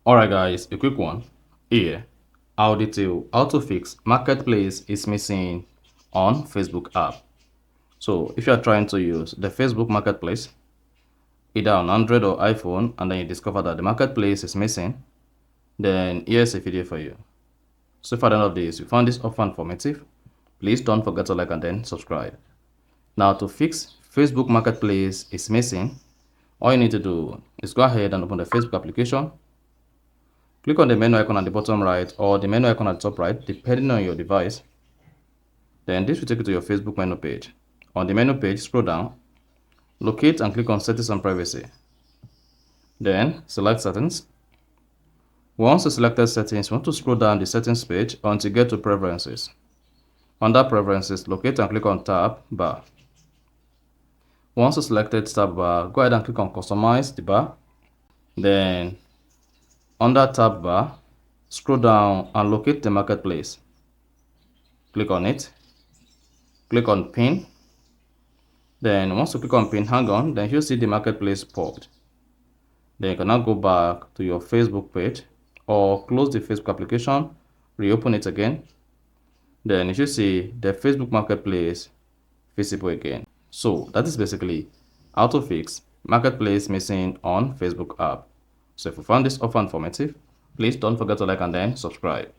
Alright guys, a quick one. Here, I'll detail how to fix marketplace is missing on Facebook app. So if you are trying to use the Facebook marketplace, either on Android or iPhone, and then you discover that the marketplace is missing, then here's a video for you. So if at the end of this you found this offer informative, please don't forget to like and then subscribe. Now to fix Facebook marketplace is missing, all you need to do is go ahead and open the Facebook application. Click on the menu icon at the bottom right or the menu icon at the top right, depending on your device. Then this will take you to your Facebook menu page. On the menu page, scroll down, locate and click on Settings and Privacy. Then select Settings. Once you selected Settings, you want to scroll down the Settings page until you get to Preferences. Under Preferences, locate and click on Tab Bar. Once you selected Tab Bar, go ahead and click on Customize the bar. Then under Tab Bar, scroll down and locate the marketplace. Click on it. Click on Pin. Then once you click on Pin, hang on, then you'll see the marketplace popped. Then you can now go back to your Facebook page or close the Facebook application, reopen it again. Then you should see the Facebook marketplace visible again. So that is basically how to fix marketplace missing on Facebook app. So if you found this offer informative, please don't forget to like and then subscribe.